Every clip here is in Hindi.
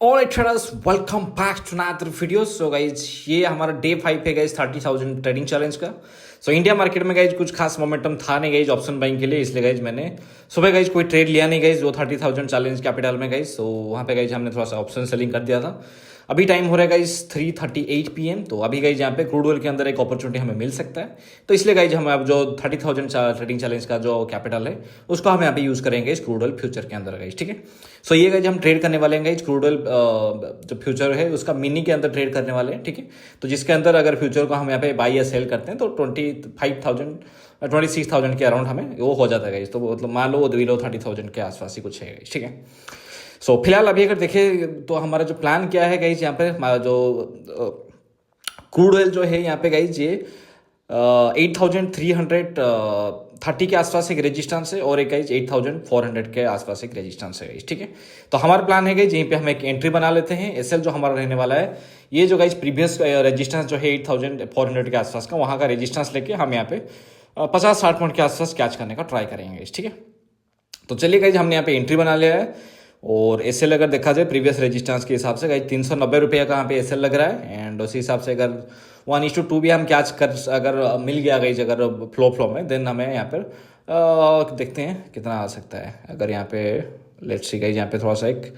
All traders welcome back to another video. So guys ये हमारा डे 5 है गाइज 30,000 ट्रेडिंग चैलेंज का। सो इंडिया मार्केट में गाइज कुछ खास मोमेंटम था नहीं गाइज ऑप्शन बाइंग के लिए, इसलिए गाइज मैंने सुबह गाइज कोई ट्रेड लिया नहीं गाइज वो 30,000 चैलेंज कैपिटल में गाइज। सो वहाँ पे गाइज हमने थोड़ा सा ऑप्शन सेलिंग कर दिया था। अभी टाइम हो रहा है गाइज 3:38 PM। तो अभी गाइज यहाँ पे क्रूड ऑयल के अंदर एक अपॉर्चुनिटी हमें मिल सकता है, तो इसलिए गाइज हम अब जो 30,000 ट्रेडिंग चैलेंज का जो कैपिटल है उसको हम यहाँ पे यूज़ करेंगे इस क्रूड ऑयल फ्यूचर के अंदर गाइज, ठीक है। सो ये गाइज हम ट्रेड करने वाले हैं गाइज क्रूड ऑयल जो फ्यूचर है उसका मिनी के अंदर ट्रेड करने वाले हैं, ठीक है। तो जिसके अंदर अगर फ्यूचर को हम यहाँ पे बाई या सेल करते हैं तो 26,000 के अराउंड हमें वो हो जाता है गाइज। तो मतलब मान लो बिलो 30,000 के आसपास ही कुछ है गाइज, ठीक है। सो फिलहाल अभी अगर देखें तो हमारा जो प्लान क्या है गाइज, यहाँ पे हमारा जो क्रूड ऑयल जो है यहाँ पे गाइज ये 8,330 के आसपास एक रेजिस्टेंस है और एक गाइज 8,400 के आसपास एक रेजिस्टेंस है गाइज, ठीक है। तो हमारा प्लान है गाइज यहीं पे हम एक एंट्री बना लेते हैं। एसएल जो हमारा रहने वाला है ये जो गाइज प्रीवियस रेजिस्टेंस जो है 8,400 के आसपास का, वहाँ का रेजिस्टेंस लेके हम यहाँ पे 50-60 पॉइंट के आसपास कैच करने का ट्राई करेंगे, ठीक है। तो चलिए गाइज हमने यहाँ पे एंट्री बना लिया है और एसएल अगर देखा जाए प्रीवियस रेजिस्टेंस के हिसाब से गाइज 390 रुपये का यहाँ पे एसएल लग रहा है। एंड उसी हिसाब से अगर 1:2 भी हम कैच कर अगर मिल गया गाइज अगर फ्लो में, देन हमें यहाँ पर देखते हैं कितना आ सकता है। अगर यहाँ पे लेट्स सी गाइज यहाँ पे थोड़ा सा एक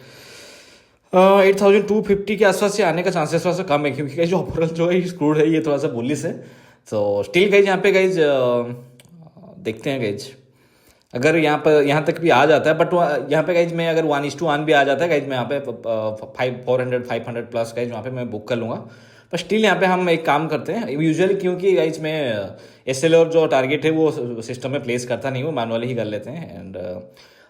8,250 के आसपास से आने का चांसेस थोड़ा सा कम है, क्योंकि जो ओवरऑल जो है क्रूड है ये थोड़ा सा बुलिश है। तो स्टिल गाइज यहाँ पे गाइज देखते हैं गाइज अगर यहाँ तक भी आ जाता है, बट यहाँ पे गाइज मैं अगर 1:1 भी आ जाता है गाइज मैं यहाँ पे 500 प्लस गाइज वहाँ पे मैं बुक कर लूँगा। पर स्टिल यहाँ पे हम एक काम करते हैं यूजुअली, क्योंकि गाइज मैं एसएल और जो टारगेट है वो सिस्टम में प्लेस करता नहीं हूँ, मैनुअली ही कर लेते हैं। एंड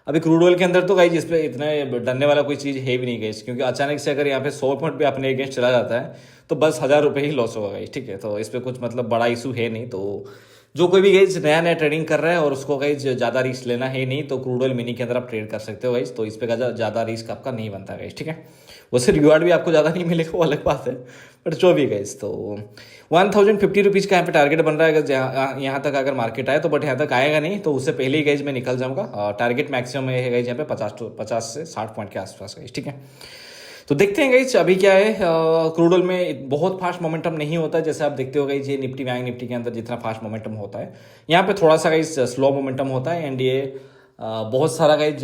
अभी क्रूड ऑयल के अंदर तो गाइज इस पर इतना डरने वाला कोई चीज़ है भी नहीं गाइज, क्योंकि अचानक से अगर यहाँ पे 100 पॉइंट पे अपने अगेंस्ट चला जाता है तो बस 1,000 रुपये ही लॉस होगा गाइज, ठीक है। तो इस पर कुछ मतलब बड़ा इशू है नहीं। तो जो कोई भी गाइज नया नया ट्रेडिंग कर रहा है और उसको गाइज ज़्यादा रिस्क लेना है नहीं, तो क्रूड ऑयल मिनी के अंदर आप ट्रेड कर सकते हो गाइज। तो इस पे ज़्यादा रिस्क आपका नहीं बनता गाइज, ठीक है। वैसे रिवार्ड भी आपको ज़्यादा नहीं मिलेगा वो अलग बात है, बट जो भी गाइज। तो 1,050 रुपीज़ का यहाँ पे टारगेट बन रहा है अगर यहाँ तक अगर मार्केट आए तो, बट यहाँ तक आएगा नहीं तो उससे पहले ही गाइज मैं निकल जाऊँगा। टारगेट मैक्सिमम है गाइज यहाँ पे 50 से 60 पॉइंट के आसपास गाइज, ठीक है। तो देखते हैं गाइज अभी क्या है। क्रूड ऑयल में बहुत फास्ट मोमेंटम नहीं होता है, जैसे आप देखते हो गाइज ये निफ्टी बैंक निफ्टी के अंदर जितना फास्ट मोमेंटम होता है यहाँ पे थोड़ा सा गाइज स्लो मोमेंटम होता है। एंड ये बहुत सारा गाइज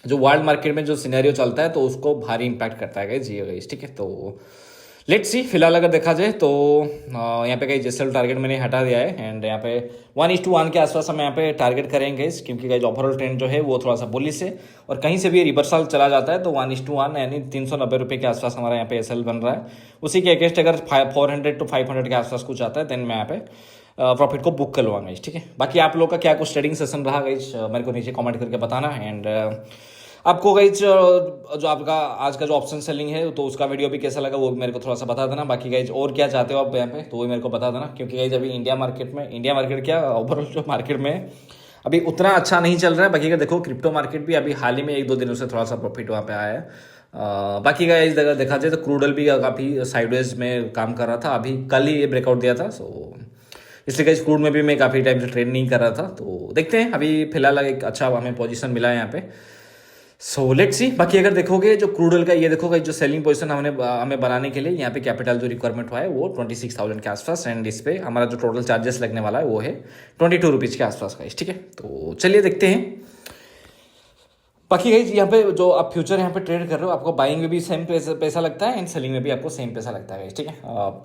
जो वर्ल्ड मार्केट में जो सिनेरियो चलता है तो उसको भारी इंपैक्ट करता है गाइज ये गाइज, ठीक है। तो लेट्स सी फिलहाल अगर देखा जाए तो यहाँ पे गाइज एसएल टारगेट मैंने हटा दिया है। एंड यहाँ पे 1:1 के आसपास हम यहाँ पे टारगेट करेंगे, क्योंकि गाइज ओवरऑल ट्रेंड जो है वो थोड़ा सा बुलिश है और कहीं से भी रिवर्सल चला जाता है तो 1:1 यानी 390 रुपये के आसपास हमारा यहाँ पे एसएल बन रहा है। उसी के अगेंस्ट अगर 400 to 500 के आसपास कुछ आता है देन मैं यहाँ पे प्रॉफिट को बुक कर लूँगा, ठीक है। बाकी आप लोग का क्या कुछ ट्रेडिंग सेशन रहा गाइज मेरे को नीचे कमेंट करके बताना। एंड आपको गाइज जो आपका आज का जो ऑप्शन सेलिंग है तो उसका वीडियो भी कैसा लगा वो भी मेरे को थोड़ा सा बता देना। बाकी गाइज और क्या चाहते हो आप यहाँ पे तो वो मेरे को बता देना, क्योंकि गाइज अभी इंडिया मार्केट क्या ओवरऑल जो मार्केट में अभी उतना अच्छा नहीं चल रहा है। बाकी अगर देखो क्रिप्टो मार्केट भी अभी हाल ही में 1-2 दिनों से थोड़ा सा प्रॉफिट वहाँ पे आया है। बाकी गाइज अगर देखा जाए तो क्रूड ऑयल भी काफ़ी साइडवेज में काम कर रहा था, अभी कल ही ये ब्रेकआउट दिया था। सो इसलिए गाइज क्रूड में भी मैं काफ़ी टाइम से ट्रेड नहीं कर रहा था। तो देखते हैं अभी फिलहाल एक अच्छा हमें पोजीशन मिला है यहाँ पे। So let's see. बाकी अगर देखोगे जो क्रूड ऑयल का ये देखोगे जो सेलिंग पोजीशन हमें बनाने के लिए यहाँ पे कैपिटल जो रिक्वायरमेंट हुआ है वो 26,000 के आसपास। एंड इस पे हमारा जो टोटल चार्जेस लगने वाला है वो है 22 रुपीज़ के आसपास का, ठीक है। तो चलिए देखते हैं। बाकी गाइज यहाँ पे जो आप फ्यूचर यहाँ पे ट्रेड कर रहे हो आपको बाइंग में भी सेम पैसा लगता है एंड सेलिंग में भी आपको सेम पैसा लगता है गाइज, ठीक है।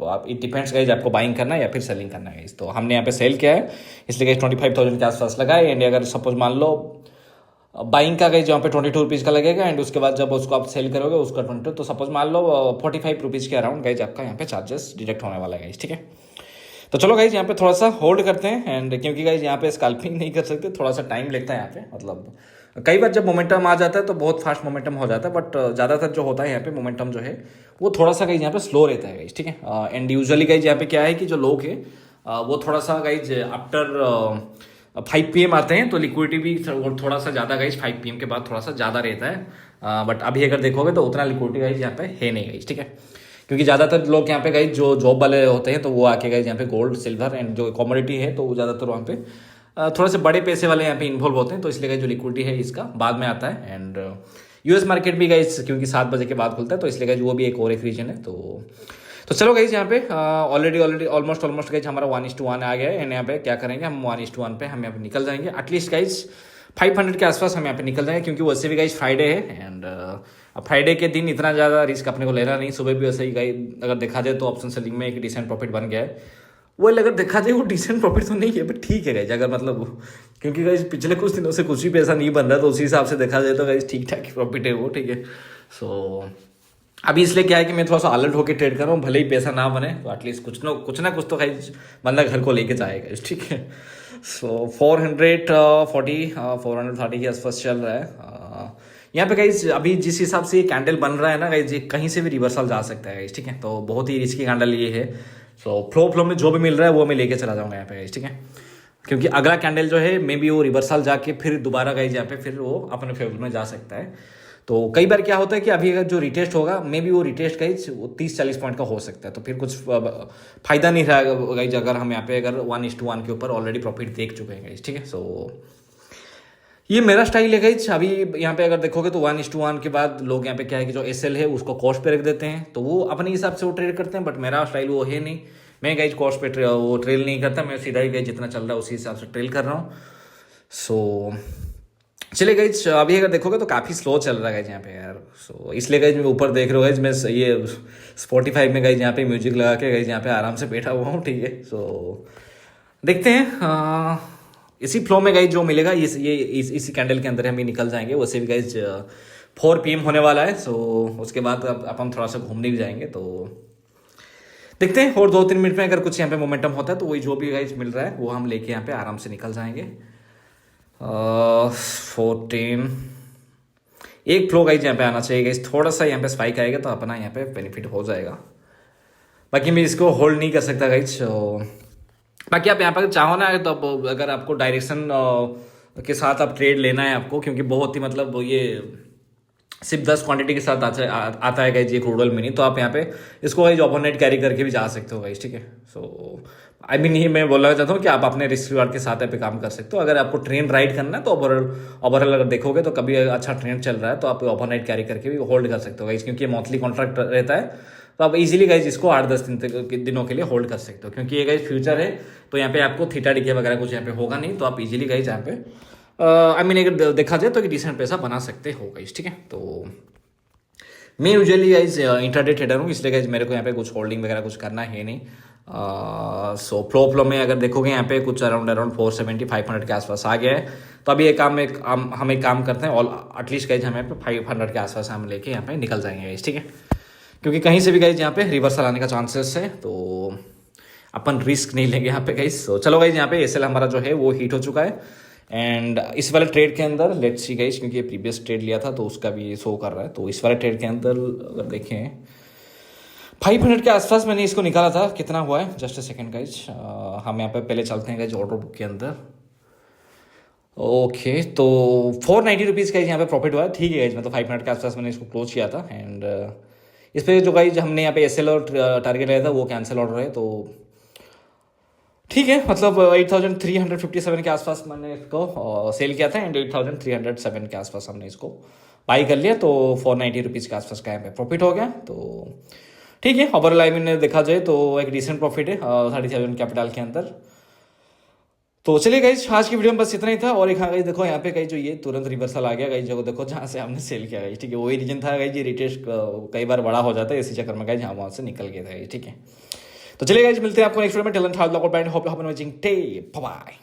आप इट डिपेंड्स गाइज आपको बाइंग करना है या फिर सेलिंग करना है गाइज। तो हमने यहाँ पे सेल किया है इसलिए गाइज 25,000 के आसपास लगा है। एंड अगर सपोज मान लो बाइंग का गाइज यहाँ पे 22 रुपीज़ का लगेगा एंड उसके बाद जब उसको आप सेल करोगे उसका 22, तो सपोज मान लो 45 रुपीज़ के अराउंड गाइज आपका यहाँ पे चार्जेस डिडक्ट होने वाला है गाइज, ठीक है। तो चलो गाइज यहाँ पे थोड़ा सा होल्ड करते हैं। एंड क्योंकि गाइज यहाँ पे स्कैल्पिंग नहीं कर सकते, थोड़ा सा टाइम लगता है यहाँ पे। मतलब कई बार जब मोमेंटम आ जाता है तो बहुत फास्ट मोमेंटम हो जाता है, बट ज़्यादातर जो होता है यहाँ पे मोमेंटम जो है वो थोड़ा सा गाइज यहाँ पे स्लो रहता है गाइज, ठीक है। एंड यूजुअली गाइज यहाँ पे क्या है कि जो लोग है वो थोड़ा सा गाइज आफ्टर 5 PM आते हैं तो लिक्विडिटी भी थोड़ा सा ज़्यादा गाइज 5 PM के बाद थोड़ा सा ज़्यादा रहता है। बट अभी अगर देखोगे तो उतना लिक्विडिटी गाइज यहाँ पे है नहीं गाइज, ठीक है। क्योंकि ज़्यादातर लोग यहाँ पे गाइज जो जॉब वाले होते हैं तो वो आके गाइज यहाँ पे गोल्ड सिल्वर एंड जो कमोडिटी है तो वो ज़्यादातर वहाँ पे थोड़ा से बड़े पैसे वाले यहाँ पे इन्वॉल्व होते हैं। तो इसलिए गाइज जो लिक्विडिटी है इसका बाद में आता है। एंड यूएस मार्केट भी गाइज क्योंकि 7 बजे के बाद खुलता है, तो इसलिए गाइज वो भी एक और एक रीजन है। तो चलो गाइज यहाँ पे ऑलरेडी ऑलमोस्ट गाइज हमारा 1:1 आ गया है। एंड यहाँ पे क्या करेंगे हम 1:1 पे हम यहाँ पे निकल जाएंगे। एटलीस्ट गाइज 500 के आसपास हम यहाँ पे निकल जाएंगे, क्योंकि वैसे भी गाइज फ्राइडे है। एंड अब फ्राइडे के दिन इतना ज़्यादा रिस्क अपने को लेना नहीं। सुबह भी वैसे ही गाइज अगर देखा जाए तो ऑप्शन सेलिंग में एक डिसेंट प्रॉफिट बन गया है। वो अगर देखा जाए वो डिसेंट प्रॉफिट तो नहीं है, बट ठीक है गाइज, अगर मतलब क्योंकि गाइज पिछले कुछ दिनों से कुछ भी पैसा नहीं बन रहा, तो उसी हिसाब से देखा जाए तो गाइज ठीक ठाक प्रॉफिट है वो, ठीक है। सो अभी इसलिए क्या है कि मैं थोड़ा सा अलर्ट होकर ट्रेड कर रहा हूँ, भले ही पैसा ना बने तो एटलीस्ट कुछ ना कुछ तो गाइज बंदा घर को लेके जाएगा, ठीक है। सो 430 के आसपास चल रहा है यहाँ पे गाइज। अभी जिस हिसाब से ये कैंडल बन रहा है ना गाइज, कहीं से भी रिवर्सल जा सकता है गाइज, ठीक है। तो बहुत ही रिस्की कैंडल ये है। सो फ्लो में जो भी मिल रहा है वो मैं लेके चला जाऊंगा यहाँ पे गाइज, ठीक है। क्योंकि अगला कैंडल जो है मे बी वो रिवर्सल जाके फिर दोबारा गाइज यहाँ पे फिर वो अपने फेवर में जा सकता है। तो कई बार क्या होता है कि अभी अगर जो रिटेस्ट होगा मे बी वो रिटेस्ट गाइज वो 30-40 पॉइंट का हो सकता है, तो फिर कुछ फायदा नहीं रहा गाइज अगर हम यहाँ पे अगर 1:1 के ऊपर ऑलरेडी प्रॉफिट देख चुके हैं गाइज, ठीक है। सो ये मेरा स्टाइल है गाइज। अभी यहाँ पे अगर देखोगे तो 1:1 के बाद लोग यहाँ पे क्या है कि जो एसएल है उसको कॉस्ट पे रख देते हैं, तो वो अपने हिसाब से वो ट्रेड करते हैं। बट मेरा स्टाइल वो है नहीं, मैं गाइज कॉस्ट पे वो ट्रेल नहीं करता, मैं सीधा ही गाइज जितना चल रहा है उसी हिसाब से ट्रेल कर रहा हूँ। सो चलिए गाइज अभी अगर देखोगे तो काफ़ी स्लो चल रहा है गाइज यहाँ पे यार। सो इसलिए गाइज मैं ऊपर देख रहा हूँ गाइज, मैं ये स्पॉटिफाई में गाइज यहाँ पे म्यूजिक लगा के गाइज यहाँ पे आराम से बैठा हुआ हूँ, ठीक है। सो देखते हैं इसी फ्लो में गाइज जो मिलेगा इसी कैंडल के अंदर हम ही निकल जाएंगे। वैसे भी गाइज 4 PM होने वाला है। सो उसके बाद अब हम थोड़ा सा घूमने भी जाएंगे, तो देखते हैं और 2-3 मिनट में अगर कुछ यहाँ पे मोमेंटम होता है तो वही जो भी गाइज मिल रहा है वो हम लेके यहाँ पे आराम से निकल जाएंगे। 14 एक फ्लो गाइज यहाँ पे आना चाहिए गाइज, थोड़ा सा यहाँ पे स्पाइक आएगा तो अपना यहाँ पे बेनिफिट हो जाएगा। बाकी मैं इसको होल्ड नहीं कर सकता गाइज। बाकी आप यहाँ पर चाहो ना तो आप अगर आपको डायरेक्शन के साथ आप ट्रेड लेना है आपको, क्योंकि बहुत ही मतलब ये सिर्फ 10 क्वांटिटी के साथ आता है गाइज ये क्रूड ऑयल मिनी, तो आप यहाँ पे इसको गाइज ओवरनाइट कैरी करके भी जा सकते हो गाइज, ठीक है। सो आई मीन ये मैं बोलना चाहता हूँ कि आप अपने रिस्क रिवार्ड के साथ यहाँ पे काम कर सकते हो। अगर आपको ट्रेन राइड करना है तो ओवरऑल अगर देखोगे तो कभी अच्छा ट्रेंड चल रहा है तो आप ओवरनाइट कैरी करके भी होल्ड कर सकते हो गाइज, क्योंकि ये मंथली कॉन्ट्रैक्ट रहता है। तो आप इजीली गाइज इसको 8-10 दिनों के लिए होल्ड कर सकते हो, क्योंकि ये गाइज फ्यूचर है। तो यहाँ पे आपको थीटा डीके वगैरह कुछ यहाँ पे होगा नहीं, तो आप इजीली गाइज यहाँ पे आई मीन अगर देखा जाए तो एक डिसेंट पैसा बना सकते हो गाइज, ठीक है। तो मैं यूजुअली गाइज इंट्राडे ट्रेडर हूँ, इसलिए गाइज मेरे को यहाँ पे कुछ होल्डिंग वगैरह कुछ करना है नहीं। सो फ्लो में अगर देखोगे यहाँ पे कुछ अराउंड 470-500 के आसपास आ गया है। तो अभी हम एक काम करते हैं, और एटलीस्ट गाइज हमें 500 के आसपास हम लेके यहाँ पे निकल जाएंगे गाइज, ठीक है। क्योंकि कहीं से भी गाइज यहाँ पे रिवर्सल आने का चांसेस है, तो अपन रिस्क नहीं लेंगे यहाँ पे गाइज। सो चलो गाइज यहाँ पे एसएल हमारा जो है वो हिट हो चुका है। एंड इस वाले ट्रेड के अंदर लेट्स सी गाइज, क्योंकि ये प्रीवियस ट्रेड लिया था तो उसका भी शो कर रहा है। तो इस वाले ट्रेड के अंदर अगर देखें 500 के आसपास मैंने इसको निकाला था, कितना हुआ है जस्ट अ सेकेंड गाइज। हम यहाँ पे पहले चलते हैं गाइज ऑर्डर बुक के अंदर। ओके तो 490 रुपीज़ का यहाँ पे प्रॉफिट हुआ है, ठीक है गाइज। मतलब 500 के आसपास मैंने इसको क्लोज किया था। एंड इस पर जो गाइज हमने यहाँ पे एसएल और टारगेट लिया था वो कैंसिल ऑर्डर है, तो ठीक है। मतलब 8357 के आसपास मैंने इसको सेल किया था, एंड 8307 के आसपास हमने इसको बाई कर लिया। तो 490 रुपीज़ के आसपास का यहाँ पे प्रॉफिट हो गया, तो ठीक है। ओवरऑल आई मीन देखा जाए तो एक डिसेंट प्रॉफिट है 37 कैपिटल के अंदर। तो चलिए गाइज आज की वीडियो में बस इतना ही था। और एक हाँ गाइज देखो यहाँ पे गाइज जो ये तुरंत रिवर्सल आ गया गाइज, जो देखो जहाँ से हमने सेल किया गाइज, ठीक है। वही रीजन था गाइज, ये रिटेस्ट कई बार बड़ा हो जाता है, इसी चक्कर में गाइज हम वहाँ से निकल गए थे, ठीक है। तो चलिए गाइज मिलते हैं आपको नेक्स्ट वीडियो में। Till then have a good night, hope you have an amazing day, bye bye.